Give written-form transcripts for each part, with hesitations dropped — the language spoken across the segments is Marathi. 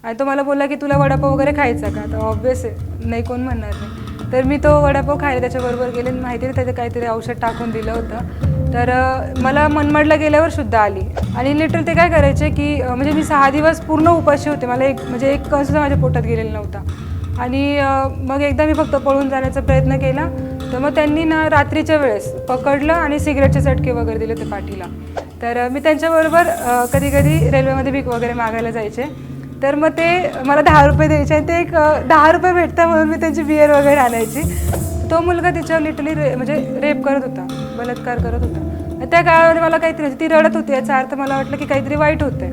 आणि तो मला बोलला की तुला वडापाव वगैरे खायचा का, तर ऑब्वियस आहे नाही, कोण म्हणणार नाही. तर मी तो वडापाव खायला त्याच्याबरोबर गेले. माहिती नाही त्याचं काहीतरी औषध टाकून दिलं होतं. तर मला मनमाडला गेल्यावर शुद्ध आली. आणि लिटरली ते काय करायचे की म्हणजे मी 6 दिवस पूर्ण उपाशी होते. मला एक कण सुद्धा माझ्या पोटात गेलेला नव्हता. आणि मग एकदा मी फक्त पळून जाण्याचा प्रयत्न केला, तर मग त्यांनी ना रात्रीच्या वेळेस पकडलं आणि सिगरेटचे चटके वगैरे दिले ते पाठीला. तर मी त्यांच्याबरोबर कधी कधी रेल्वेमध्ये भीक वगैरे मागायला जायचे. तर मग ते मला 10 रुपये द्यायचे आणि ते एक 10 रुपये भेटता म्हणून मी त्यांची बिअर वगैरे आणायची. तो मुलगा तिच्यावर लिटरली म्हणजे रेप करत होता, बलात्कार करत होता. त्या काळामध्ये मला काहीतरी ती रडत होती, याचा अर्थ मला वाटलं की काहीतरी वाईट होतंय.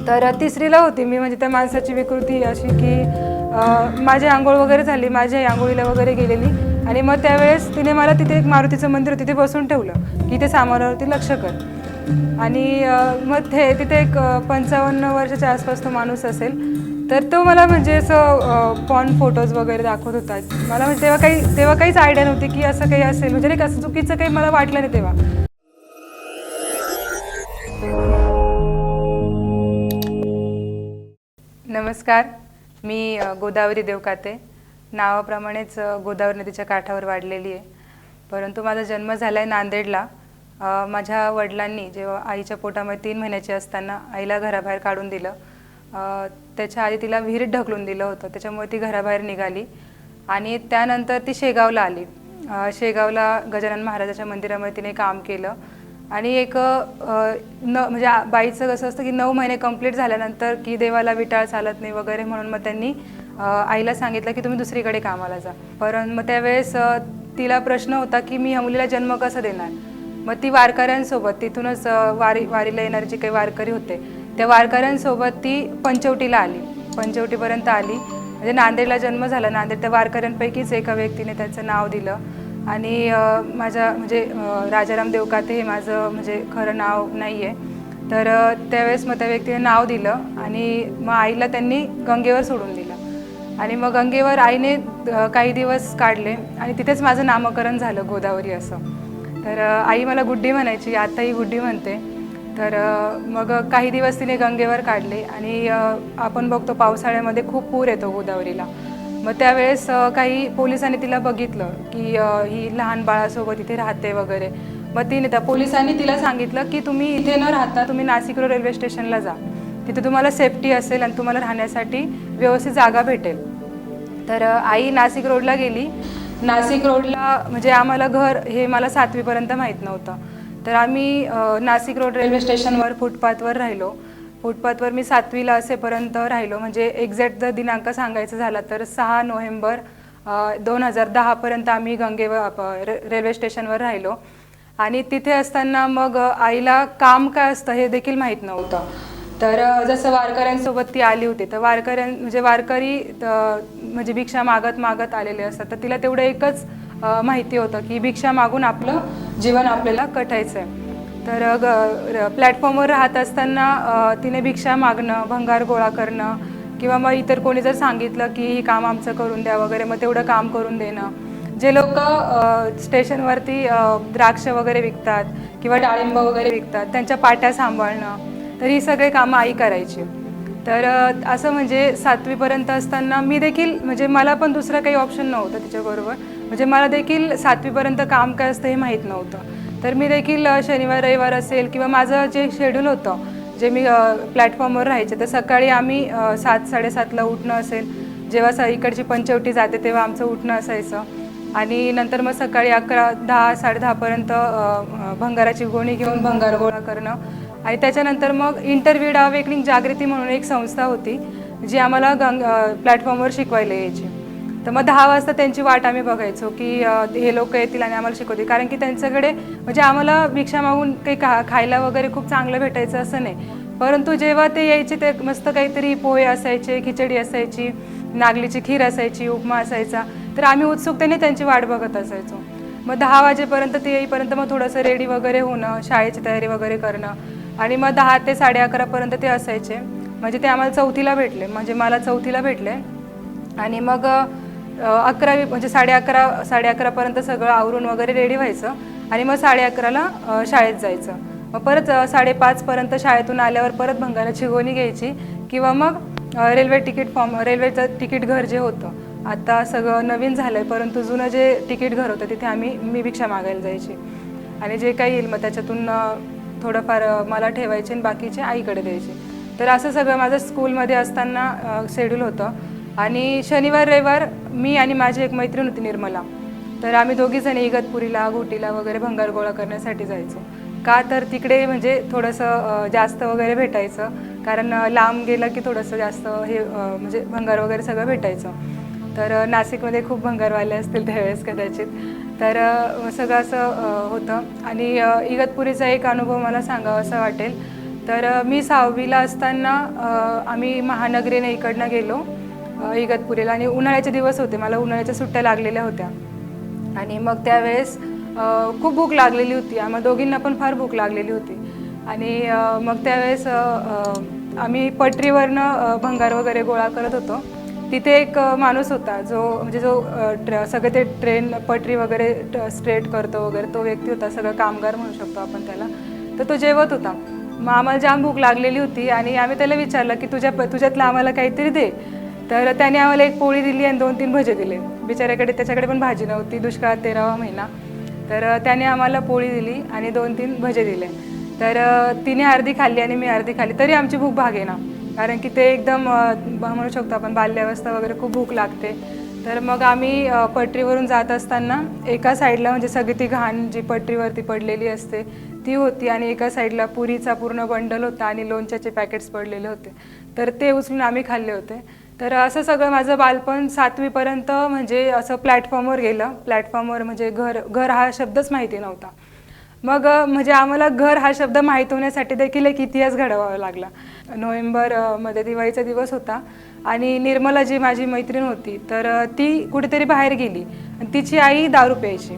तर 3रीला होती मी. म्हणजे त्या माणसाची विकृती अशी की माझी आंघोळ वगैरे झाली, माझ्या आंघोळीला वगैरे गेलेली. आणि मग त्यावेळेस तिने मला तिथे एक मारुतीचं मंदिर तिथे बसून ठेवलं की ते सामानावरती लक्ष कर. आणि मग तिथे एक 55 वर्षाच्या आसपास तो माणूस असेल. तर तो मला म्हणजे असं पॉर्न फोटोज वगैरे दाखवत होता. मला म्हणजे तेव्हा काहीच आयडिया नव्हती की असं काही असेल. म्हणजे नाही, असं चुकीचं काही मला वाटलं नाही तेव्हा. नमस्कार, मी गोदावरी देवकाते. नावाप्रमाणेच गोदावरी नदीच्या काठावर वाढलेली आहे. परंतु माझा जन्म झाला आहे नांदेडला. माझ्या वडिलांनी जेव्हा आईच्या पोटामध्ये 3 महिन्याची असताना आईला घराबाहेर काढून दिलं. त्याच्या आधी तिला विहिरीत ढकलून दिलं होतं, त्याच्यामुळे ती घराबाहेर निघाली. आणि त्यानंतर ती शेगावला आली. शेगावला गजानन महाराजाच्या मंदिरामध्ये तिने काम केलं. आणि एक म्हणजे बाईचं कसं असतं की 9 महिने कंप्लीट झाल्यानंतर की देवाला विटाळ चालत नाही वगैरे, म्हणून मग त्यांनी आईला सांगितलं की तुम्ही दुसरीकडे कामाला जा. पण मग त्यावेळेस तिला प्रश्न होता की मी ह्या मुलीला जन्म कसा देणार. मग ती वारकऱ्यांसोबत तिथूनच वारीला येणारे जे काही वारकरी होते त्या वारकऱ्यांसोबत ती पंचवटीला आली. पंचवटीपर्यंत आली. म्हणजे नांदेडला जन्म झाला. नांदेड त्या वारकऱ्यांपैकीच एका व्यक्तीने त्याचं नाव दिलं. आणि माझ्या म्हणजे राजाराम देवकाते हे माझं म्हणजे खरं नाव नाही आहे. तर त्यावेळेस मग त्या व्यक्तीने नाव दिलं आणि मग आईला त्यांनी गंगेवर सोडून दिलं. आणि मग गंगेवर आईने काही दिवस काढले आणि तिथेच माझं नामकरण झालं गोदावरी असं. तर आई मला गुड्डी म्हणायची, आताही गुड्डी म्हणते. तर मग काही दिवस तिने गंगेवर काढले. आणि आपण बघतो पावसाळ्यामध्ये खूप पूर येतो गोदावरीला. मग त्यावेळेस काही पोलिसांनी तिला बघितलं की ही लहान बाळासोबत इथे राहते वगैरे. मग त्या पोलिसांनी तिला सांगितलं की तुम्ही इथे न राहता तुम्ही नाशिक रोड रेल्वे स्टेशनला जा, तिथे तुम्हाला सेफ्टी असेल आणि तुम्हाला राहण्यासाठी व्यवस्थित जागा भेटेल. तर आई नाशिक रोडला गेली. नाशिक रोडला म्हणजे आम्हाला घर हे मला 7वीपर्यंत माहीत नव्हतं. तर आम्ही नाशिक रोड रेल्वे स्टेशनवर फुटपाथवर राहिलो. फुटपाथवर मी 7वीला असेपर्यंत राहिलो. म्हणजे एक्झॅक्ट जर दिनांक सांगायचं झाला तर 6 नोव्हेंबर 2010पर्यंत आम्ही गंगेवर रेल्वे स्टेशनवर राहिलो. आणि तिथे असताना मग आईला काम काय असतं हे देखील माहीत नव्हतं. तर जसं वारकऱ्यांसोबत ती आली होती तर म्हणजे वारकरी म्हणजे भिक्षा मागत मागत आलेले असतात. तर तिला तेवढं एकच माहिती होतं की भिक्षा मागून आपलं जीवन आपल्याला कटायचं आहे. तर प्लॅटफॉर्मवर राहत असताना तिने भिक्षा मागणं, भंगार गोळा करणं किंवा मग इतर कोणी जर सांगितलं की ही काम आमचं करून द्या वगैरे, मग तेवढं काम करून देणं. जे लोक स्टेशनवरती द्राक्ष वगैरे विकतात किंवा डाळिंब वगैरे विकतात त्यांच्या पाट्या सांभाळणं, तर ही सगळे कामं आई करायची. तर असं म्हणजे 7वीपर्यंत असताना मी देखील म्हणजे मला पण दुसरं काही ऑप्शन नव्हतं तिच्याबरोबर. म्हणजे मला देखील 7वीपर्यंत काम काय असतं हे माहीत नव्हतं. तर मी देखील शनिवार रविवार असेल किंवा माझं जे शेड्यूल होतं जे मी प्लॅटफॉर्मवर राहायचे, तर सकाळी आम्ही 7-7:30ला उठणं असेल. जेव्हा इकडची पंचवटी जाते तेव्हा आमचं उठणं असायचं. आणि नंतर मग सकाळी 11, 10, 10:30पर्यंत भंगाराची गोणी घेऊन भंगार गोळा करणं. आणि त्याच्यानंतर मग इंटरव्ह्यू अवेकनिंग जागृती म्हणून एक संस्था होती जी आम्हाला प्लॅटफॉर्मवर शिकवायला यायची. तर मग 10 वाजता त्यांची वाट आम्ही बघायचो की हे लोक येतील आणि आम्हाला शिकवतील. कारण की त्यांच्याकडे म्हणजे आम्हाला भिक्षा मागून काही खायला वगैरे खूप चांगलं भेटायचं असं नाही. परंतु जेव्हा ते यायचे ते मस्त काहीतरी पोहे असायचे, खिचडी असायची, नागलीची खीर असायची, उपमा असायचा. तर आम्ही उत्सुकतेने त्यांची वाट बघत असायचो. मग 10 वाजेपर्यंत ते येईपर्यंत मग थोडंसं रेडी वगैरे होणं, शाळेची तयारी वगैरे करणं. आणि मग 10 ते 11:30पर्यंत ते असायचे. म्हणजे ते आम्हाला 4थीला भेटले, म्हणजे मला 4थीला भेटले. आणि मग 11वी म्हणजे 11:30पर्यंत सगळं आवरून वगैरे रेडी व्हायचं. आणि मग 11:30ला शाळेत जायचं. मग परत 5:30पर्यंत शाळेतून आल्यावर परत भंगाराची गोणी घ्यायची किंवा मग रेल्वे तिकीट फॉर्म, रेल्वेचं तिकीट घर जे होतं आता सगळं नवीन झालं आहे, परंतु जुनं जे तिकीट घर होतं तिथे मी भिक्षा मागायला जायची आणि जे काही येईल मग त्याच्यातून थोडंफार मला ठेवायचे आणि बाकीचे आईकडे द्यायचे. तर असं सगळं माझं स्कूलमध्ये असताना शेड्यूल होतं. आणि शनिवार रविवार मी आणि माझी एक मैत्रीण होती निर्मला, तर आम्ही दोघीजणी इगतपुरीला घोटीला वगैरे भंगार गोळा करण्यासाठी जायचो. का तर तिकडे म्हणजे थोडंसं जास्त वगैरे भेटायचं, कारण लांब गेलं की थोडंसं जास्त हे म्हणजे भंगार वगैरे सगळं भेटायचं. तर नाशिकमध्ये खूप भंगारवाले असतील त्यावेळेस कदाचित. तर सगळं असं होतं. आणि इगतपुरीचा एक अनुभव मला सांगावा असं वाटेल. तर मी 6वीला असताना आम्ही महानगरीने इकडनं गेलो इगतपुरीला आणि उन्हाळ्याचे दिवस होते, मला उन्हाळ्याच्या सुट्ट्या लागलेल्या होत्या. आणि मग त्यावेळेस खूप भूक लागलेली होती, आम्हा दोघींना पण फार भूक लागलेली होती. आणि मग त्यावेळेस आम्ही पटरीवरनं भंगार वगैरे गोळा करत होतो. तिथे एक माणूस होता जो सगळे ते ट्रेन पटरी वगैरे स्ट्रेट करतो वगैरे, तो व्यक्ती होता, सगळं कामगार म्हणू शकतो आपण त्याला. तर तो जेवत होता. मग आम्हाला जाम भूक लागलेली होती आणि आम्ही त्याला विचारलं की तुझ्यातलं आम्हाला काहीतरी दे. तर त्याने आम्हाला एक पोळी दिली आणि 2-3 भजे दिले. बिचाऱ्याकडे त्याच्याकडे पण भाजी नव्हती, दुष्काळात 13वा महिना. तर त्याने आम्हाला पोळी दिली आणि 2-3 भजे दिले. तर तिने अर्धी खाल्ली आणि मी अर्धी खाल्ली, तरी आमची भूक भागेना, कारण की ते एकदम म्हणू शकतो आपण बाल्यावस्था वगैरे, खूप भूक लागते. तर मग आम्ही पटरीवरून जात असताना एका साईडला म्हणजे सगळी ती घाण जी पटरीवरती पडलेली असते ती होती आणि एका साईडला पुरीचा पूर्ण बंडल होता आणि लोणच्याचे पॅकेट्स पडलेले होते. तर ते उचलून आम्ही खाल्ले होते. तर असं सगळं माझं बालपण 7वीपर्यंत म्हणजे असं प्लॅटफॉर्मवर गेलं. प्लॅटफॉर्मवर म्हणजे घर हा शब्दच माहिती नव्हता. मग म्हणजे आम्हाला घर हा शब्द माहीत होण्यासाठी देखील एक इतिहास घडवावा लागला. नोव्हेंबरमध्ये दिवाळीचा दिवस होता आणि निर्मला जी माझी मैत्रीण होती तर ती कुठेतरी बाहेर गेली आणि तिची आई दारू प्यायची.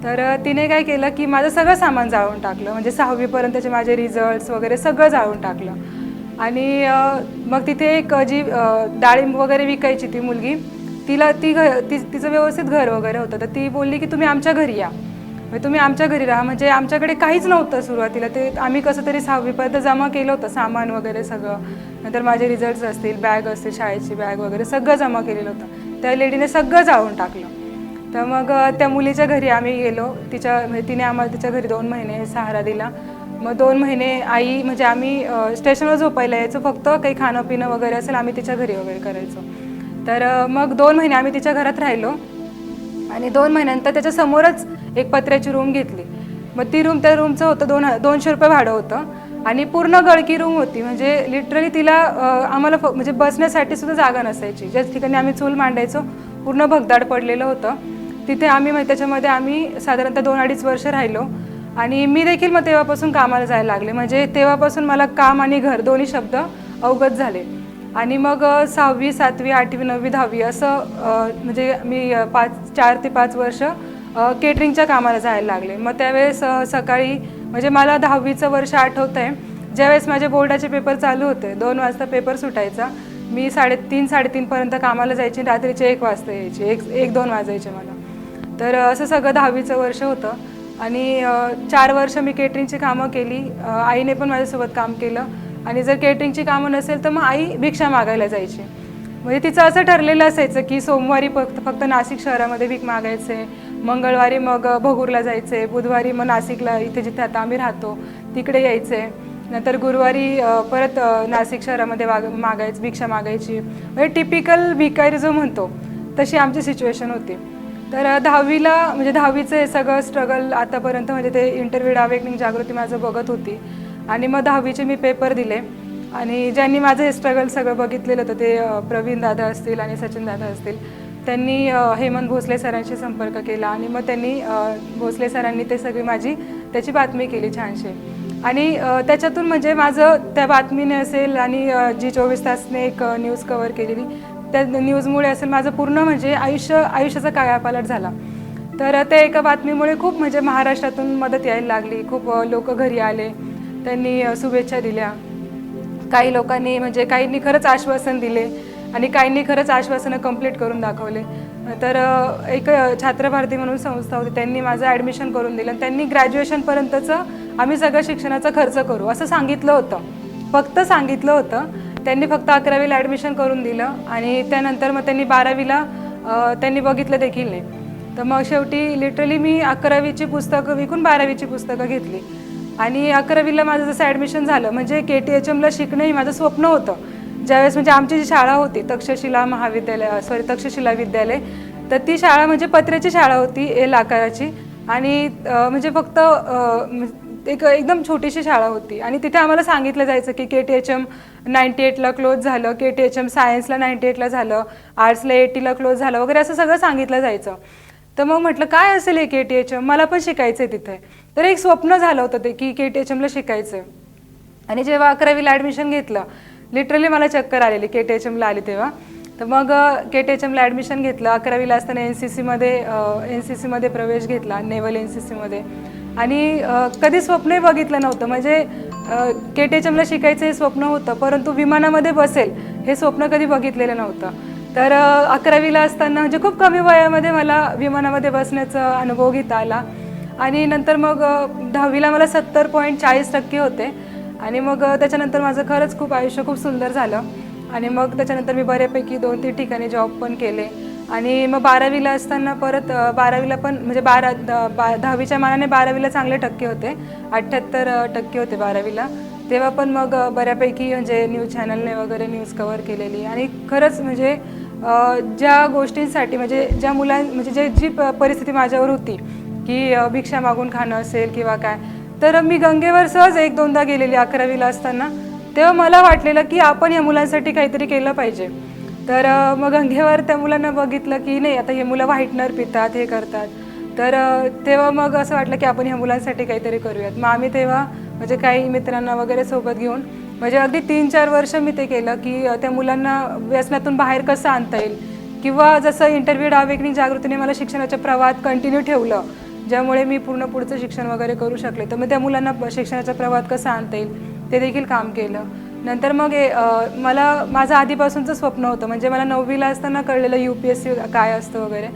तर तिने काय केलं की माझं सगळं सामान जाळून टाकलं, म्हणजे 6वीपर्यंतचे माझे रिझल्ट्स वगैरे सगळं जाळून टाकलं. आणि मग तिथे एक जी डाळिंब वगैरे विकायची ती मुलगी, तिचं व्यवस्थित घर वगैरे होतं. तर ती बोलली की तुम्ही आमच्या घरी या, तुम्ही आमच्या घरी राहा. म्हणजे आमच्याकडे काहीच नव्हतं सुरुवातीला, ते आम्ही कसं तरी 6वीपर्यंत जमा केलं होतं सामान वगैरे सगळं. नंतर माझे रिझल्ट्स असतील, बॅग असतील, शाळेची बॅग वगैरे सगळं जमा केलेलं होतं. त्या लेडीने सगळं जाळून टाकलं. तर मग त्या मुलीच्या घरी आम्ही गेलो. म्हणजे तिने आम्हाला तिच्या घरी 2 महिने सहारा दिला. मग 2 महिने आई म्हणजे आम्ही स्टेशनवर झोपायला यायचो, फक्त काही खाणं पिणं वगैरे असेल आम्ही तिच्या घरी वगैरे करायचो. तर मग 2 महिने आम्ही तिच्या घरात राहिलो आणि 2 महिन्यानंतर त्याच्यासमोरच एक पत्र्याची रूम घेतली. मग त्या रूमचं होतं 200 रुपये भाडं होतं आणि पूर्ण गळकी रूम होती. म्हणजे लिटरली तिला आम्हाला म्हणजे बसण्यासाठी सुद्धा जागा नसायची. ज्या ठिकाणी आम्ही चूल मांडायचो पूर्ण भगदाड पडलेलं होतं. तिथे त्याच्यामध्ये आम्ही साधारणतः 2-2.5 वर्ष राहिलो. आणि मी देखील मग तेव्हापासून कामाला जायला लागले. म्हणजे तेव्हापासून मला काम आणि घर दोन्ही शब्द अवगत झाले. आणि मग 6वी 7वी 8वी 9वी 10वी असं म्हणजे मी 4 ते 5 वर्ष केटरिंगच्या कामाला जायला लागले. मग त्यावेळेस सकाळी म्हणजे मला 10वीचं वर्ष आठवतं आहे, ज्यावेळेस माझे बोर्डाचे पेपर चालू होते 2 वाजता पेपर सुटायचा. मी 3:30-3:30पर्यंत कामाला जायचे, रात्रीचे 1 वाजता यायचे, 1-2 वाजायचे मला. तर असं सगळं 10वीचं वर्ष होतं. आणि 4 वर्ष मी केटरिंगची कामं केली. आईने पण माझ्यासोबत काम केलं. आणि जर केटरिंगची कामं नसेल तर मग आई भिक्षा मागायला जायची. म्हणजे तिचं असं ठरलेलं असायचं की सोमवारी फक्त नाशिक शहरामध्ये भीक मागायचे, मंगळवारी मग भगूरला जायचे, बुधवारी मग नाशिकला इथे जिथे आता आम्ही राहतो तिकडे यायचे, नंतर गुरुवारी परत नाशिक शहरामध्ये भिक्षा मागायची. म्हणजे टिपिकल भिकारी जो म्हणतो तशी आमची सिच्युएशन होती. तर 10वीला म्हणजे 10वीचं हे सगळं स्ट्रगल आतापर्यंत म्हणजे ते इंटरव्ह्यू अवेकनिंग जागृती माझं बघत होती. आणि मग 10वीचे मी पेपर दिले आणि ज्यांनी माझं हे स्ट्रगल सगळं बघितलेलं होतं ते प्रवीण दादा असतील आणि सचिन दादा असतील, त्यांनी हेमंत भोसले सरांशी संपर्क केला आणि मग त्यांनी भोसले सरांनी त्याची बातमी केली छानशी. आणि त्याच्यातून म्हणजे माझं त्या बातमीने असेल आणि जी 24 तासने एक न्यूज कव्हर केलेली त्या न्यूजमुळे असेल माझं पूर्ण म्हणजे आयुष्याचा कायापालट झाला. तर त्या एका बातमीमुळे खूप म्हणजे महाराष्ट्रातून मदत यायला लागली. खूप लोक घरी आले, त्यांनी शुभेच्छा दिल्या. काही लोकांनी म्हणजे काहींनी खरंच आश्वासन दिले आणि काहींनी खरंच आश्वासनं कंप्लीट करून दाखवले. तर एक छात्र भारती म्हणून संस्था होती, त्यांनी माझं ॲडमिशन करून दिलं. त्यांनी ग्रॅज्युएशनपर्यंतचं आम्ही सगळं शिक्षणाचा खर्च करू असं सांगितलं होतं, फक्त सांगितलं होतं. त्यांनी फक्त 11वीला ॲडमिशन करून दिलं आणि त्यानंतर मग त्यांनी 12वीला त्यांनी बघितलं देखील नाही. तर मग शेवटी लिटरली मी 11वीची पुस्तकं विकून 12वीची पुस्तकं घेतली आणि 11वीला माझं जसं ॲडमिशन झालं म्हणजे KTHMला शिकणं ही माझं स्वप्न होतं. ज्यावेळेस म्हणजे आमची जी शाळा होती तक्षशिला विद्यालय, तर ती शाळा म्हणजे पत्र्याची शाळा होती एल आकाराची आणि म्हणजे फक्त एकदम छोटीशी शाळा होती आणि तिथे आम्हाला सांगितलं जायचं की KTHM 98ला क्लोज झालं, KTHM सायन्सला 98ला झालं, आर्ट्सला 80ला क्लोज झालं वगैरे असं सगळं सांगितलं जायचं. तर मग म्हटलं काय असेल हे KTHM, मला पण शिकायचं आहे तिथे. तर एक स्वप्न झालं होतं ते की KTHMला शिकायचं आहे. आणि जेव्हा 11वीला ॲडमिशन घेतलं लिटरली मला चक्कर आलेली KTHMला आली तेव्हा. तर मग KTHMला ॲडमिशन घेतलं. 11वीला असताना NCCमध्ये प्रवेश घेतला, नेव्हल NCCमध्ये. आणि कधी स्वप्नही बघितलं नव्हतं म्हणजे KTHMला शिकायचं हे स्वप्न होतं, परंतु विमानामध्ये बसेल हे स्वप्न कधी बघितलेलं नव्हतं. तर 11वीला असताना म्हणजे खूप कमी वयामध्ये मला विमानामध्ये बसण्याचा अनुभव घेता आला आणि नंतर मग 10वीला मला 70.40% होते आणि मग त्याच्यानंतर माझं खरंच खूप आयुष्य खूप सुंदर झालं आणि मग त्याच्यानंतर मी बऱ्यापैकी 2-3 ठिकाणी जॉब पण केले आणि मग 12वीला असताना परत 12वीला पण म्हणजे 10वीच्या मानाने 12वीला चांगले टक्के होते, 78% होते 12वीला. तेव्हा पण मग बऱ्यापैकी म्हणजे न्यूज चॅनलने वगैरे न्यूज कव्हर केलेली आणि खरंच म्हणजे ज्या गोष्टींसाठी म्हणजे ज्या म्हणजे जी परिस्थिती माझ्यावर होती की भिक्षा मागून खाणं असेल किंवा काय, तर मी गंगेवर सहज 1-2दा गेलेली 11वीला असताना. तेव्हा मला वाटलेलं की आपण या मुलांसाठी काहीतरी केलं पाहिजे. तर मग गंगेवर त्या मुलांना बघितलं की नाही आता हे मुलं व्हाईटनर पितात, हे करतात. तर तेव्हा मग असं वाटलं की आपण ह्या मुलांसाठी काहीतरी करूयात. मग आम्ही तेव्हा म्हणजे काही मित्रांना वगैरे सोबत घेऊन म्हणजे अगदी 3-4 वर्ष मी ते केलं की त्या मुलांना व्यसनातून बाहेर कसं आणता येईल किंवा जसं इंटरव्ह्यू अवेकनिंग जागृतीने मला शिक्षणाच्या प्रवाहात कंटिन्यू ठेवलं, ज्यामुळे मी पूर्ण पुढचं शिक्षण वगैरे करू शकले. तर मग त्या मुलांना शिक्षणाच्या प्रवाहात कसं आणता येईल ते देखील काम केलं. नंतर मग मला माझं आधीपासूनचं स्वप्न होतं म्हणजे मला 9वीला असताना कळलेलं UPSC काय असतं वगैरे.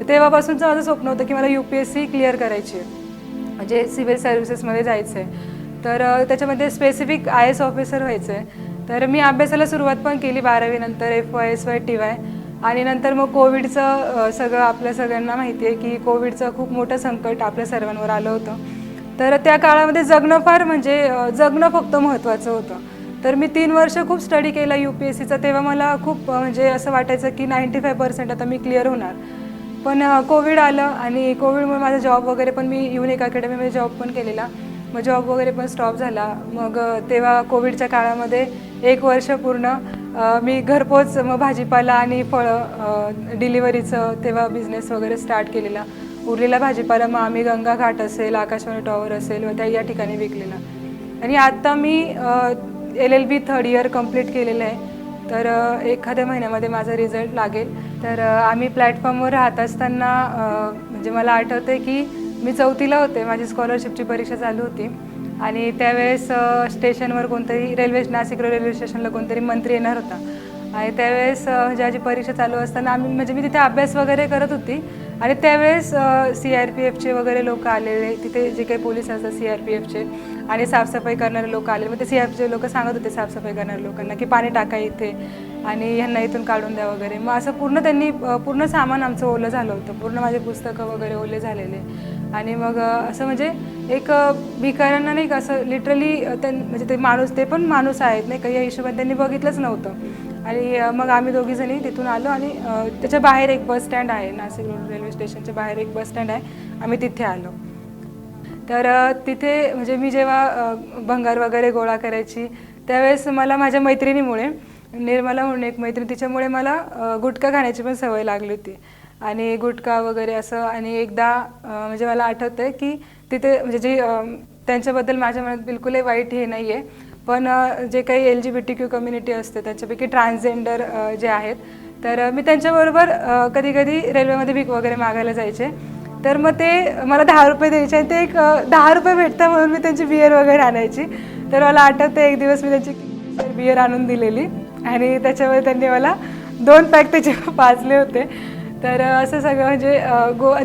तेव्हापासूनचं माझं स्वप्न होतं की मला UPSC क्लिअर करायची आहे म्हणजे सिव्हिल सर्व्हिसेसमध्ये जायचं आहे. तर त्याच्यामध्ये स्पेसिफिक IAS ऑफिसर व्हायचं आहे. तर मी अभ्यासाला सुरुवात पण केली 12वीनंतर FY SY TY आणि नंतर मग कोविडचं सगळं आपल्या सगळ्यांना माहिती आहे की कोविडचं खूप मोठं संकट आपल्या सर्वांवर आलं होतं. तर त्या काळामध्ये जगणं फार म्हणजे जगणं फक्त महत्त्वाचं होतं. तर मी 3 वर्ष खूप स्टडी केला UPSCचा. तेव्हा मला खूप म्हणजे असं वाटायचं की 95% आता मी क्लिअर होणार. पण कोविड आलं आणि कोविडमुळे माझा जॉब वगैरे पण मी युनिक अकॅडमीमध्ये जॉब पण केलेला. मग जॉब वगैरे पण स्टॉप झाला. मग तेव्हा कोविडच्या काळामध्ये 1 वर्ष पूर्ण मी घरपोच मग भाजीपाला आणि फळं डिलिव्हरीचं तेव्हा बिझनेस वगैरे स्टार्ट केलेला. उरलेला भाजीपाला मग आम्ही गंगा घाट असेल, आकाशवाणी टॉवर असेल व त्या या ठिकाणी विकलेला. आणि आत्ता मी LLB 3rd इयर कंप्लीट केलेलं आहे. तर एखाद्या महिन्यामध्ये माझा रिझल्ट लागेल. तर आम्ही प्लॅटफॉर्मवर राहत असताना म्हणजे मला आठवतं आहे की मी 4थीला होते, माझी स्कॉलरशिपची परीक्षा चालू होती आणि त्यावेळेस स्टेशनवर कोणतरी नाशिक रेल्वे स्टेशनला कोणतरी मंत्री येणार होता आणि त्यावेळेस ज्याची परीक्षा चालू असताना म्हणजे मी तिथे अभ्यास वगैरे करत होती आणि त्यावेळेस CRPFचे वगैरे लोक आलेले, तिथे जे काही पोलीस असतात CRPFचे आणि साफसफाई करणारे लोक आले. मग ते CRPFचे लोक सांगत होते साफसफाई करणाऱ्या लोकांना की पाणी टाका इथे आणि ह्यांना इथून काढून द्या वगैरे. मग असं पूर्ण सामान आमचं ओलं झालं होतं, पूर्ण माझे पुस्तकं वगैरे ओले झालेले आणि मग असं म्हणजे एक भिकाऱ्यांना नाही का असं लिटरली म्हणजे ते पण माणूस आहेत नाही का या हिशोबाने त्यांनी बघितलंच नव्हतं. आणि मग आम्ही दोघीजणी तिथून आलो आणि त्याच्या बाहेर एक बस स्टँड आहे, नाशिक रोड रेल्वे स्टेशनच्या बाहेर एक बस स्टँड आहे, आम्ही तिथे आलो. तर तिथे म्हणजे मी जेव्हा भंगार वगैरे गोळा करायची त्यावेळेस मला माझ्या मैत्रिणीमुळे निर्मला म्हणून एक मैत्रीण, तिच्यामुळे मला गुटखा खाण्याची पण सवय लागली होती आणि गुटखा वगैरे असं. आणि एकदा म्हणजे मला आठवतं आहे की तिथे म्हणजे त्यांच्याबद्दल माझ्या मनात बिलकुलही वाईट हे नाही आहे, पण जे काही LGBTQ कम्युनिटी असते त्याच्यापैकी ट्रान्सजेंडर जे आहेत, तर मी त्यांच्याबरोबर कधी कधी रेल्वेमध्ये भीक वगैरे मागायला जायचे. तर मग ते मला 10 रुपये द्यायचे आणि ते एक 10 रुपये भेटतं म्हणून मी त्यांची बियर वगैरे आणायची. तर मला आठवतं एक दिवस मी त्यांची बियर आणून दिलेली आणि त्याच्यामुळे त्यांनी मला 2 पॅक त्याचे पाजले होते. तर असं सगळं म्हणजे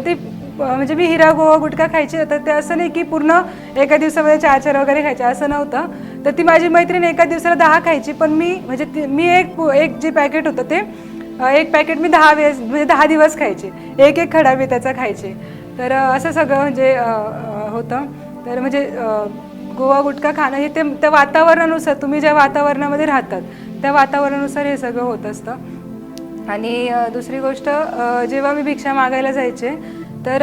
ते म्हणजे मी हिरा गोवा गुटखा खायची, तर ते असं नाही की पूर्ण एका दिवसामध्ये 4-4 वगैरे खायचे असं नव्हतं. तर ती माझी मैत्रीण एका दिवसाला 10 खायची, पण मी म्हणजे मी एक जे पॅकेट होतं ते एक पॅकेट मी 10 वेळेस म्हणजे 10 दिवस खायचे, एक खडा मी त्याचा खायचे. तर असं सगळं म्हणजे होतं. तर म्हणजे गोवा गुटखा खाणं हे ते त्या वातावरणानुसार, तुम्ही ज्या वातावरणामध्ये राहतात त्या वातावरणानुसार हे सगळं होत असतं. आणि दुसरी गोष्ट, जेव्हा मी भिक्षा मागायला जायचे तर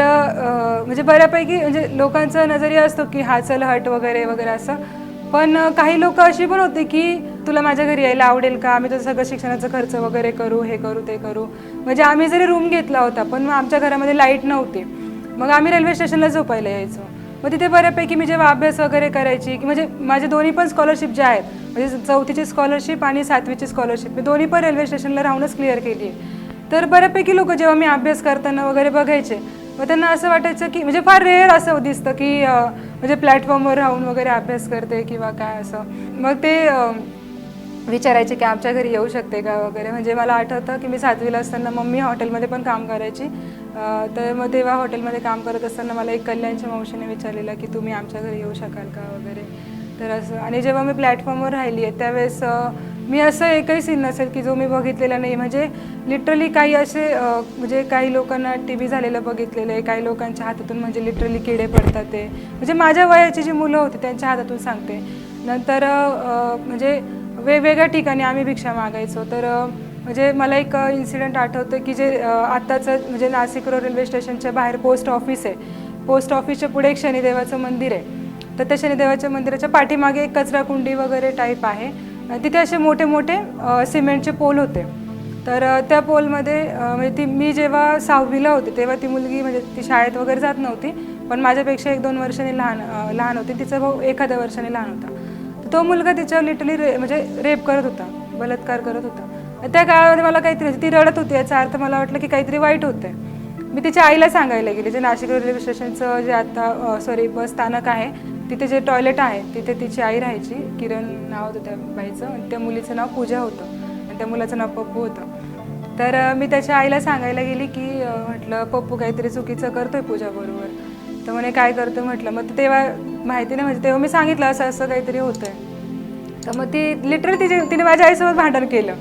म्हणजे बऱ्यापैकी म्हणजे लोकांचा नजरिया असतो की हा चल हट वगैरे वगैरे असं. पण काही लोक अशी पण होते की तुला माझ्या घरी यायला आवडेल का, आम्ही तुझं सगळं शिक्षणाचा खर्च वगैरे करू, हे करू ते करू. म्हणजे आम्ही जरी रूम घेतला होता पण मग आमच्या घरामध्ये लाईट नव्हती, मग आम्ही रेल्वे स्टेशनला झोपायला यायचो. मग तिथे बऱ्यापैकी मी जेव्हा अभ्यास वगैरे करायची की म्हणजे माझे दोन्ही पण स्कॉलरशिप ज्या आहेत, म्हणजे 4थीची स्कॉलरशिप आणि 7वीची स्कॉलरशिप, मी दोन्ही पण रेल्वे स्टेशनला राहूनच क्लिअर केली आहे. तर बऱ्यापैकी लोक जेव्हा मी अभ्यास करताना वगैरे बघायचे, मग त्यांना असं वाटायचं की म्हणजे फार रेअर असं दिसतं की म्हणजे प्लॅटफॉर्मवर राहून वगैरे अभ्यास करते किंवा काय असं. मग ते विचारायचे की आमच्या घरी येऊ शकते का वगैरे. म्हणजे मला आठवतं की मी 7वीला असताना मम्मी हॉटेलमध्ये पण काम करायची. तर मग तेव्हा हॉटेलमध्ये काम करत असताना मला एक कल्याणच्या मावशीने विचारलेलं की तुम्ही आमच्या घरी येऊ शकाल का वगैरे. तर असं. आणि जेव्हा मी प्लॅटफॉर्मवर राहिली आहे त्यावेळेस मी असं एकही सीन नसेल की जो मी बघितलेला नाही. म्हणजे लिटरली काही असे म्हणजे काही लोकांना TB झालेलं बघितलेलं आहे, काही लोकांच्या हातातून म्हणजे लिटरली किडे पडतात. ते म्हणजे माझ्या वयाची जी मुलं होती त्यांच्या हातातून सांगते. नंतर म्हणजे वेगवेगळ्या ठिकाणी आम्ही भिक्षा मागायचो. तर म्हणजे मला एक इन्सिडेंट आठवतं की जे आत्ताचं म्हणजे नाशिक रोड रेल्वे स्टेशनच्या बाहेर पोस्ट ऑफिस आहे. पोस्ट ऑफिसच्या पुढे एक शनिदेवाचं मंदिर आहे. तर त्या शनिदेवाच्या मंदिराच्या पाठीमागे एक कचराकुंडी वगैरे टाईप आहे. तिथे असे मोठे मोठे सिमेंटचे पोल होते. तर त्या पोलमध्ये म्हणजे मी जेव्हा 6वीला होते तेव्हा ती मुलगी म्हणजे ती शाळेत वगैरे जात नव्हती, पण माझ्यापेक्षा 1-2 वर्षांनी लहान होती. तिचा भाऊ 1 वर्षांनी लहान होता. तर तो मुलगा तिच्यावर लिटरली म्हणजे रेप करत होता, बलात्कार करत होता. त्या काळामध्ये मला काहीतरी ती रडत होती, याचा अर्थ मला वाटलं की काहीतरी वाईट होतं. मी तिच्या आईला सांगायला गेले. जे नाशिक रेल्वे स्टेशनचं जे आता बस स्थानक आहे तिथे जे टॉयलेट आहे तिथे तिची आई राहायची. किरण नाव होतं त्या बाईचं, आणि त्या मुलीचं नाव पूजा होतं आणि त्या मुलाचं नाव पप्पू होतं. तर मी त्याच्या आईला सांगायला गेली की म्हटलं पप्पू काहीतरी चुकीचं करतोय पूजाबरोबर. तर म्हणे काय करतो म्हटलं. मग तेव्हा माहिती नाही, म्हणजे तेव्हा मी सांगितलं असं असं काहीतरी होतंय. तर मग ती लिटरली तिने माझ्या आईसोबत भांडण केलं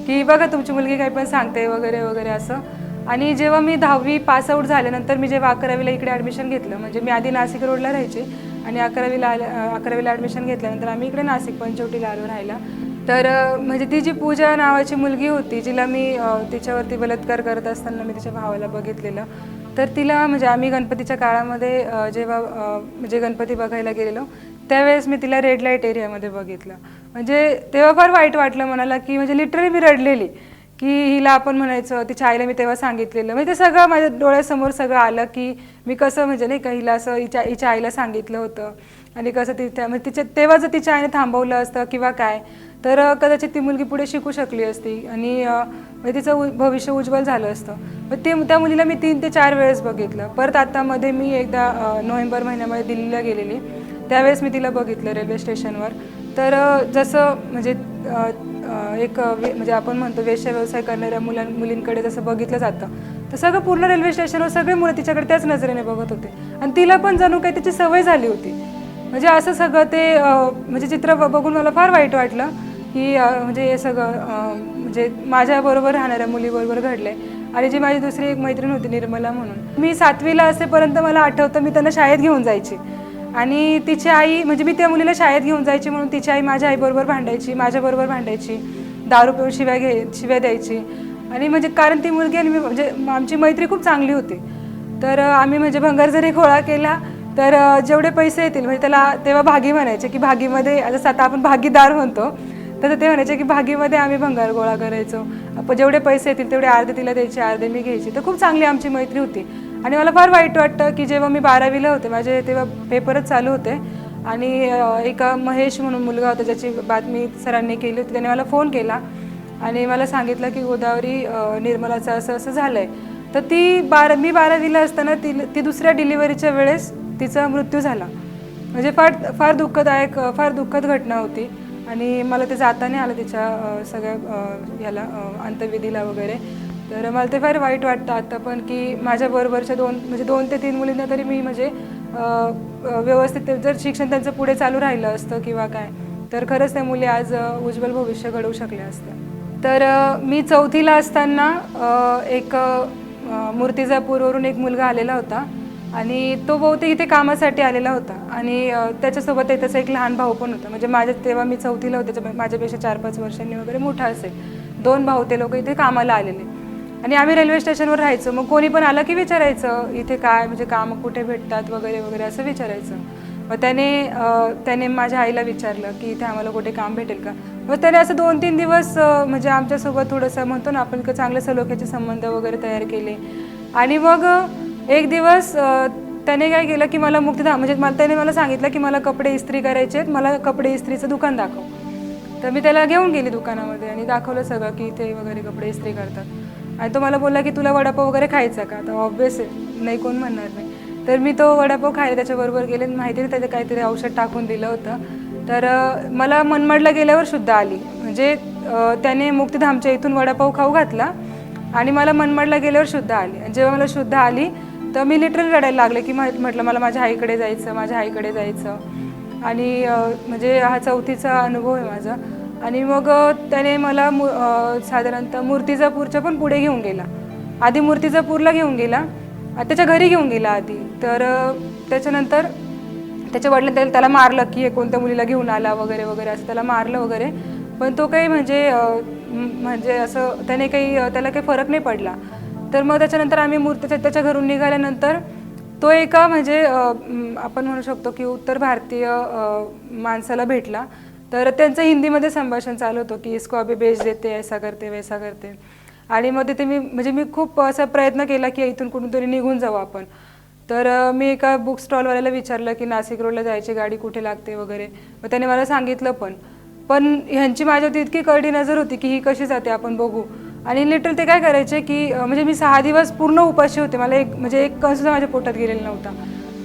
की बघा तुमची मुलगी काही पण सांगते वगैरे वगैरे असं. आणि जेव्हा मी 10वी पासआउट झाल्यानंतर मी जेव्हा 11वीला इकडे ॲडमिशन घेतलं, म्हणजे मी आधी नाशिक रोडला राहायचे आणि 11वीला ॲडमिशन घेतल्यानंतर आम्ही इकडे नाशिक पंचवटीला आलो राहायला. तर म्हणजे ती जी पूजा नावाची मुलगी होती जिला मी तिच्यावरती बलात्कार करत असताना मी तिच्या भावाला बघितलेलं. तर तिला म्हणजे आम्ही गणपतीच्या काळामध्ये जेव्हा म्हणजे गणपती बघायला गेलेलो त्यावेळेस मी तिला रेड लाईट एरियामध्ये बघितलं. म्हणजे तेव्हा फार वाईट वाटलं मनाला की म्हणजे लिटरली मी रडलेली की हिला आपण म्हणायचं. तिच्या आईला मी तेव्हा सांगितलेलं, म्हणजे ते सगळं माझ्या डोळ्यासमोर सगळं आलं की मी कसं म्हणजे नाही का हिला असं हिच्या आईला सांगितलं होतं आणि कसं म्हणजे तेव्हा जर तिच्या आईने थांबवलं असतं किंवा काय तर कदाचित ती मुलगी पुढे शिकू शकली असती आणि म्हणजे तिचं भविष्य उज्ज्वल झालं असतं. मग त्या मुलीला मी 3 ते 4 वेळेस बघितलं. परत आता मध्ये मी एकदा नोव्हेंबर महिन्यामध्ये दिल्लीला गेलेली, त्यावेळेस मी तिला बघितलं रेल्वे स्टेशनवर. तर जसं म्हणजे एक म्हणजे आपण म्हणतो वेश्या व्यवसाय करणाऱ्या मुलींकडे जसं बघितलं जातं तर सगळं पूर्ण रेल्वे स्टेशनवर सगळे मुलं तिच्याकडे त्याच नजरेने बघत होते आणि तिला पण जणू काही त्याची सवय झाली होती. म्हणजे असं सगळं ते म्हणजे चित्र बघून मला फार वाईट वाटलं की म्हणजे हे सगळं म्हणजे माझ्याबरोबर राहणाऱ्या मुलीबरोबर घडलं आहे. आणि जी माझी दुसरी एक मैत्रीण होती निर्मला म्हणून, मी 7वीला असेपर्यंत मला आठवतं मी त्यांना शाळेत घेऊन जायची आणि तिची आई म्हणजे मी त्या मुलीला शाळेत घेऊन जायची म्हणून तिची आई माझ्या आईबरोबर भांडायची, माझ्याबरोबर भांडायची, दारू पिऊन शिव्या द्यायची. आणि म्हणजे कारण ती मुलगी आणि मी म्हणजे आमची मैत्री खूप चांगली होती. तर आम्ही म्हणजे भंगार जरी गोळा केला तर जेवढे पैसे येतील म्हणजे त्याला तेव्हा भागी म्हणायचे की भागीमध्ये, जसं आता आपण भागीदार म्हणतो तसं ते म्हणायचे की भागीमध्ये आम्ही भंगार गोळा करायचो. जेवढे पैसे येतील तेवढे अर्धे तिला द्यायचे, अर्धे मी घ्यायची. तर खूप चांगली आमची मैत्री होती. आणि मला फार वाईट वाटतं की जेव्हा मी 12वीला होते, माझे तेव्हा पेपरच चालू होते आणि एका महेश म्हणून मुलगा होता ज्याची बातमी सरांनी केली होती, त्याने मला फोन केला आणि मला सांगितलं की गोदावरी निर्मलाचं असं असं झालं आहे. तर मी 12वीला असताना ती दुसऱ्या डिलिव्हरीच्या वेळेस तिचा मृत्यू झाला. म्हणजे फार दुःखद घटना होती आणि मला ते जाता नाही आलं तिच्या सगळ्या याला अंत्यविधीला वगैरे. तर मला ते फार वाईट वाटतं आता पण की माझ्याबरोबरच्या 2 ते 3 मुलींना तरी मी म्हणजे व्यवस्थित जर शिक्षण त्यांचं पुढे चालू राहिलं असतं किंवा काय तर खरंच त्या मुली आज उज्ज्वल भविष्य घडवू शकल्या असत्या. तर मी 4थीला असताना एक मूर्तिजापूरवरून एक मुलगा आलेला होता आणि तो बहुतेक इथे कामासाठी आलेला होता आणि त्याच्यासोबत त्याचा एक लहान भाऊ पण होता. म्हणजे तेव्हा मी 4थीला होते, माझ्यापेक्षा 4-5 वर्षांनी वगैरे मोठा असेल. 2 भाऊ ते लोक इथे कामाला आलेले आणि आम्ही रेल्वे स्टेशनवर राहायचो. मग कोणी पण आलं की विचारायचं इथे काय म्हणजे कामं कुठे भेटतात वगैरे वगैरे असं विचारायचं. मग त्याने माझ्या आईला विचारलं की इथे आम्हाला कुठे काम भेटेल का. मग त्याने असं 2-3 दिवस म्हणजे आमच्यासोबत थोडंसं म्हणतो ना आपण चांगले सलोख्याचे संबंध वगैरे तयार केले. आणि मग एक दिवस त्याने काय केलं की मला म्हणजे त्याने मला सांगितलं की मला कपडे इस्त्री करायचे आहेत, मला कपडे इस्त्रीचं दुकान दाखव. तर मी त्याला घेऊन गेली दुकानामध्ये आणि दाखवलं सगळं की इथे वगैरे कपडे इस्त्री करतात. आणि तो मला बोलला की तुला वडापाव वगैरे खायचा का. तर ऑब्वियस नाही, कोण म्हणणार नाही. तर मी तो वडापाव खायला त्याच्याबरोबर गेले. माहिती नाही त्याचं काहीतरी औषध टाकून दिलं होतं. तर मला मनमाडला गेल्यावर शुद्ध आली. म्हणजे त्याने मुक्तिधामच्या इथून वडापाव खाऊ घातला आणि मला मनमाडला गेल्यावर शुद्ध आली. आणि जेव्हा मला शुद्ध आली तर मी लिटरली रडायला लागले की म्हटलं मला माझ्या आईकडे जायचं. आणि म्हणजे हा 4थीचा अनुभव आहे माझा. आणि मग त्याने मला साधारणतः मूर्तिजापूरच्या पण पुढे घेऊन गेला. आधी मूर्तिजापूरला घेऊन गेला, त्याच्या घरी घेऊन गेला आधी. तर त्याच्यानंतर त्याच्या वडिलांनी त्याला मारलं की हे कोणत्या मुलीला घेऊन आला वगैरे वगैरे असं त्याला मारलं वगैरे. पण तो काही म्हणजे असं त्याला काही फरक नाही पडला. तर मग त्याच्यानंतर आम्ही त्याच्या घरून निघाल्यानंतर तो एका म्हणजे आपण म्हणू शकतो की उत्तर भारतीय माणसाला भेटला. तर त्यांचं हिंदीमध्ये संभाषण चालू होतं की इसको अभी बेच देते, ऐसा करते वैसा करते. आणि मग तिथे मी खूप असा प्रयत्न केला की इथून कुठूनतरी निघून जाऊ आपण. तर मी एका बुक स्टॉलवाल्याला विचारलं की नाशिक रोडला जायची गाडी कुठे लागते वगैरे. मग त्याने मला सांगितलं पण ह्यांची माझ्यावरती इतकी करडी नजर होती की ही कशी जाते आपण बघू. आणि लिटरली ते काय करायचे की म्हणजे मी 6 दिवस पूर्ण उपाशी होते. मला एक कण सुद्धा माझ्या पोटात गेलेला नव्हता.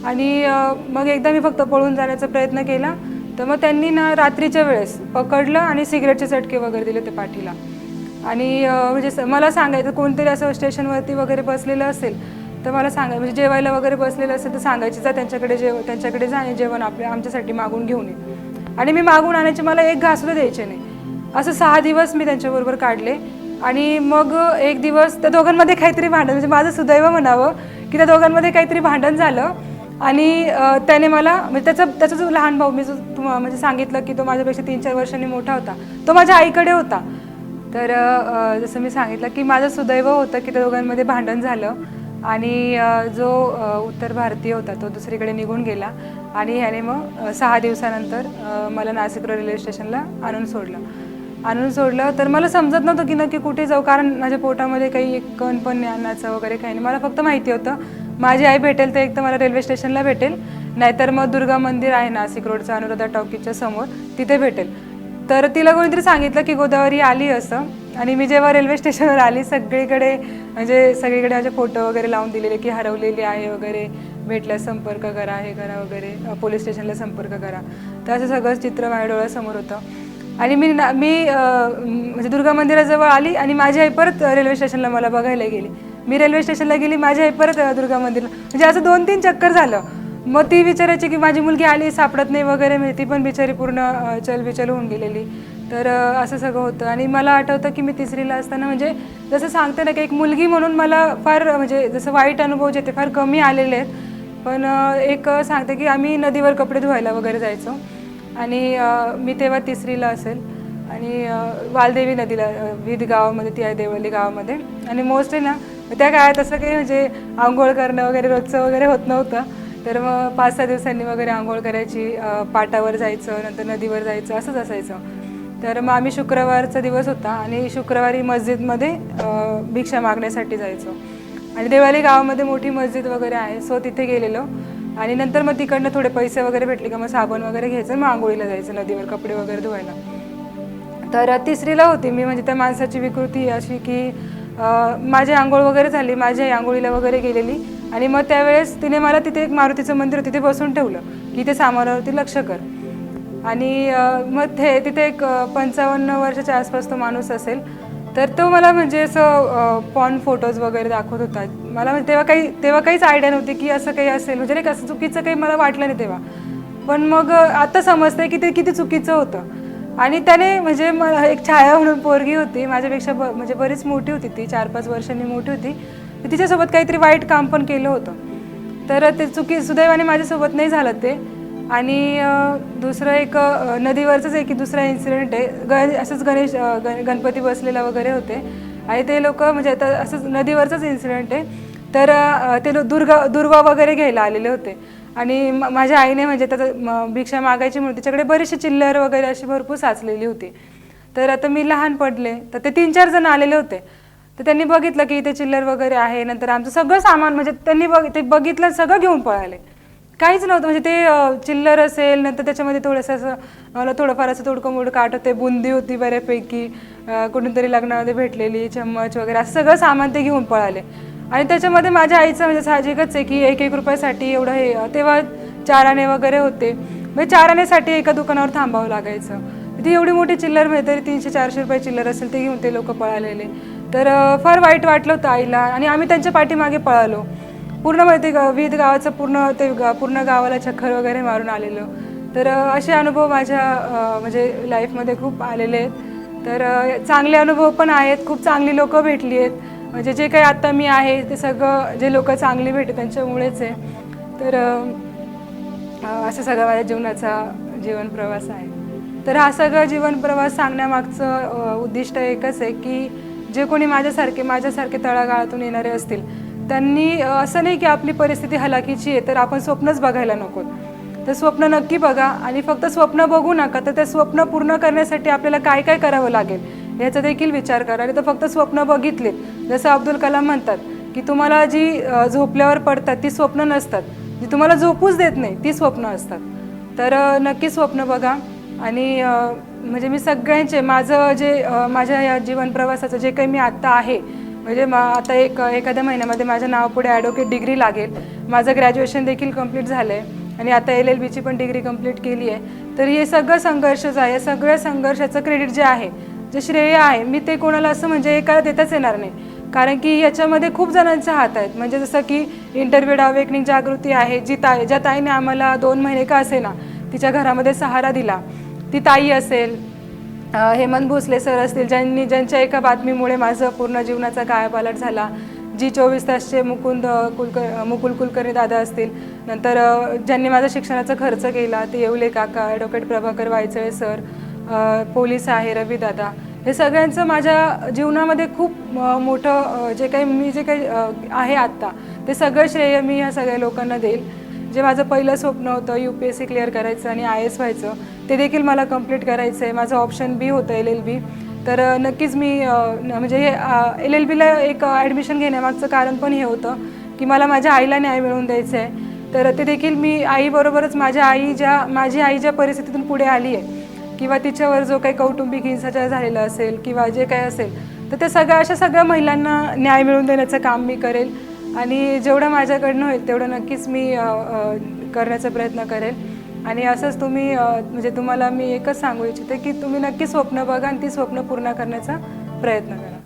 आणि मग एकदा मी फक्त पळून जाण्याचा प्रयत्न केला. तर मग त्यांनी ना रात्रीच्या वेळेस पकडलं आणि सिगरेटचे चटके वगैरे दिले ते पाठीला. आणि म्हणजे मला सांगायचं कोणतरी असं स्टेशनवरती वगैरे बसलेलं असेल तर मला म्हणजे जेवायला वगैरे बसलेलं असेल तर सांगायचे जा त्यांच्याकडे जा आणि जेवण आमच्यासाठी मागून घेऊन ये. आणि मी मागून आणायचे, मला एक घासुद्धा द्यायचे नाही. असं 6 दिवस मी त्यांच्याबरोबर काढले. आणि मग एक दिवस त्या दोघांमध्ये काहीतरी भांडण, म्हणजे माझं सुदैव म्हणावं की त्या दोघांमध्ये काहीतरी भांडण झालं. आणि त्याने मला म्हणजे त्याचा जो लहान भाऊ मी जो म्हणजे सांगितलं की तो माझ्यापेक्षा 3-4 वर्षांनी मोठा होता, तो माझ्या आईकडे होता. तर जसं मी सांगितलं की माझं सुदैव होतं की त्या दोघांमध्ये भांडण झालं. आणि जो उत्तर भारतीय होता तो दुसरीकडे निघून गेला. आणि ह्याने मग 6 दिवसानंतर मला नाशिक रेल्वे स्टेशनला आणून सोडलं. तर मला समजत नव्हतं की नक्की कुठे जाऊ, कारण माझ्या पोटामध्ये काही एक कण पण नाही अन्नाचं वगैरे काही नाही. मला फक्त माहिती होतं माझी आई भेटेल तर एक तर मला रेल्वे स्टेशनला भेटेल, नाहीतर मग दुर्गा मंदिर आहे नाशिक रोडचं अनुराधा टॉकीजच्या समोर, तिथे भेटेल. तर तिला कोणीतरी सांगितलं की गोदावरी आली असं. आणि मी जेव्हा रेल्वे स्टेशनवर आली सगळीकडे माझे फोटो वगैरे लावून दिलेले की हरवलेली आहे वगैरे, भेटल्यास संपर्क करा, हे करा वगैरे, पोलीस स्टेशनला संपर्क करा. तर असं सगळं चित्र माझ्या डोळ्यासमोर होतं. आणि मी म्हणजे दुर्गा मंदिराजवळ आली आणि माझी आई परत रेल्वे स्टेशनला मला बघायला गेली. मी रेल्वे स्टेशनला गेली, माझी आई परत दुर्गा मंदिरला, म्हणजे असं 2-3 चक्कर झालं. मग ती विचारायची की माझी मुलगी आली सापडत नाही वगैरे, म्हणजे ती पण बिचारी पूर्ण चलबिचल होऊन गेलेली. तर असं सगळं होतं. आणि मला आठवतं की मी 3रीला असताना म्हणजे जसं सांगते ना की एक मुलगी म्हणून मला फार म्हणजे जसं वाईट अनुभव जे ते फार कमी आलेले आहेत. पण एक सांगते की आम्ही नदीवर कपडे धुवायला वगैरे जायचो. आणि मी तेव्हा 3रीला असेल. आणि वालदेवी नदीला विध गावामध्ये ती आहे, देवळली गावामध्ये. आणि मोस्टली ना त्या काळात असं काही म्हणजे आंघोळ करणं वगैरे रोजचं वगैरे होत नव्हतं. तर मग 5-6 दिवसांनी वगैरे आंघोळ करायची, पाटावर जायचं, नंतर नदीवर जायचं, असंच असायचं. तर मग आम्ही शुक्रवारचा दिवस होता आणि शुक्रवारी मस्जिदमध्ये भिक्षा मागण्यासाठी जायचो. आणि देवळाली गावामध्ये मोठी मस्जिद वगैरे आहे, सो तिथे गेलेलो. आणि नंतर मग तिकडनं थोडे पैसे वगैरे भेटले का मग साबण वगैरे घ्यायचं, मग आंघोळीला जायचं नदीवर कपडे वगैरे धुवायला. तर 3रीला होती मी. म्हणजे त्या माणसाची विकृती अशी की माझी आंघोळ वगैरे झाली, माझी आई आंघोळीला वगैरे गेलेली. आणि मग त्यावेळेस तिने मला तिथे एक मारुतीचं मंदिर तिथे बसून ठेवलं की ते सामानावरती लक्ष कर. आणि मग तिथे एक 55 वर्षाच्या आसपास तो माणूस असेल. तर तो मला म्हणजे असं पॉर्न फोटोज वगैरे दाखवत होता. मला तेव्हा काहीच आयडिया नव्हती की असं काही असेल, म्हणजे नाही असं चुकीचं काही मला वाटलं नाही तेव्हा. पण मग आता समजतंय की ते किती चुकीचं होतं. आणि त्याने म्हणजे मला एक छाया म्हणून पोरगी होती माझ्यापेक्षा म्हणजे बरीच मोठी होती ती, 4-5 वर्षांनी मोठी होती. तर तिच्यासोबत काहीतरी वाईट काम पण केलं होतं. तर ते सुदैवाने माझ्यासोबत नाही झालं ते. आणि दुसरं एक नदीवरचंच एक दुसरा इन्सिडेंट आहे. असंच गणपती बसलेला वगैरे होते आणि ते लोक म्हणजे आता असंच नदीवरचंच इन्सिडेंट आहे. तर ते दुर्वा वगैरे घ्यायला आलेले होते आणि माझ्या आईने म्हणजे त्याचं भिक्षा मागायची म्हणून तिच्याकडे बरीचशी चिल्लर वगैरे अशी भरपूर साचलेली होती. तर आता मी लहान पडले तर ते 3-4 जण आलेले होते. तर त्यांनी बघितलं की इथे चिल्लर वगैरे आहे. नंतर आमचं सगळं सामान म्हणजे त्यांनी ते बघितलं सगळं घेऊन पळाले. काहीच नव्हतं म्हणजे ते चिल्लर असेल, नंतर त्याच्यामध्ये थोडंसं असं मला थोडंफार असं तोडकं मोडकं आठवते, बुंदी होती बऱ्यापैकी, कुठूनतरी लग्नामध्ये भेटलेली चम्मच वगैरे असं सगळं सामान ते घेऊन पळाले. आणि त्याच्यामध्ये माझ्या आईचं म्हणजे साहजिकच आहे की 1-1 रुपयासाठी एवढं हे तेव्हा 4 आणे वगैरे होते. म्हणजे 4 आण्यासाठी एका दुकानावर थांबावं लागायचं. ती एवढी मोठी चिल्लर मिळते तरी 300-400 रुपये चिल्लर असेल ते घेऊन ते लोक पळालेले. तर फार वाईट वाटलं होतं आईला आणि आम्ही त्यांच्या पाठीमागे पळालो. पूर्ण म्हणजे विविध गावाचं पूर्ण गावाला चक्कर वगैरे मारून आलेलो. तर असे अनुभव माझ्या म्हणजे लाईफमध्ये खूप आलेले आहेत. तर चांगले अनुभव पण आहेत, खूप चांगली लोकं भेटली आहेत. म्हणजे जे काही आत्ता मी आहे ते सगळं जे लोकं चांगली भेटले त्यांच्यामुळेच आहे. तर असं सगळं माझ्या जीवनाचा जीवन प्रवास आहे. तर हा सगळं जीवन प्रवास सांगण्यामागचं उद्दिष्ट एकच आहे की जे कोणी माझ्यासारखे तळागाळातून येणारे असतील त्यांनी असं नाही की आपली परिस्थिती हलाखीची आहे तर आपण स्वप्नच बघायला नको. तर स्वप्न नक्की बघा आणि फक्त स्वप्न बघू नका, तर ते स्वप्न पूर्ण करण्यासाठी आपल्याला काय काय करावं लागेल याचा देखील विचार करा. आणि तर फक्त स्वप्न बघितले, जसं अब्दुल कलाम म्हणतात की तुम्हाला जी झोपल्यावर पडतात ती स्वप्न नसतात, जी तुम्हाला झोपूच देत नाही ती स्वप्न असतात. तर नक्की स्वप्न बघा. आणि म्हणजे मी सगळ्यांचे माझं जे माझ्या या जीवन प्रवासाचं जे काही मी आत्ता आहे म्हणजे आता एखाद्या महिन्यामध्ये माझ्या नावापुढे ॲडव्होकेट डिग्री लागेल. माझं ग्रॅज्युएशन देखील कंप्लीट झालं आहे आणि आता LLBची पण डिग्री कंप्लीट केली आहे. तर हे सगळं संघर्षच आहे. या सगळ्या संघर्षाचं क्रेडिट जे आहे, जे श्रेय आहे, मी ते कोणाला असं म्हणजे एकाला देताच येणार नाही. कारण की याच्यामध्ये खूप जणांचा हात आहेत. म्हणजे जसं की इंटरव्ह्यूड अवेकनिंग जागृती आहे, ज्या ताईने आम्हाला 2 महिने का असेना तिच्या घरामध्ये सहारा दिला, ती ताई असेल, हेमंत भोसले सर असतील, ज्यांच्या एका बातमीमुळे माझं पूर्ण जीवनाचा कायापालट झाला. जी 24 तासचे मुकुल कुलकर्णी दादा असतील, नंतर ज्यांनी माझा शिक्षणाचा खर्च केला ते येवले काका, advocate Prabhakar Vaychale sir, police आहे रवी दादा, हे सगळ्यांचं माझ्या जीवनामध्ये खूप मोठं जे काही आहे आत्ता ते सगळं श्रेय मी ह्या सगळ्या लोकांना देईल. जे माझं पहिलं स्वप्न होतं UPSC क्लिअर करायचं आणि IAS व्हायचं ते देखील मला कंप्लीट करायचं आहे. माझं ऑप्शन B होतं LLB. तर नक्कीच मी म्हणजे हे LLBला एक ॲडमिशन घेण्यामागचं कारण पण हे होतं की मला माझ्या आईला न्याय मिळवून द्यायचं आहे. तर ते देखील मी आईबरोबरच माझी आई ज्या परिस्थितीतून पुढे आली आहे किंवा तिच्यावर जो काही कौटुंबिक हिंसाचार झालेला असेल किंवा जे काही असेल तर ते अशा सगळ्या महिलांना न्याय मिळवून देण्याचं काम मी करेल. आणि जेवढं माझ्याकडनं होईल तेवढं नक्कीच मी करण्याचा प्रयत्न करेल. आणि असंच तुम्ही म्हणजे तुम्हाला मी एकच सांगू इच्छिते की तुम्ही नक्की स्वप्न बघा आणि ती स्वप्न पूर्ण करण्याचा प्रयत्न करा.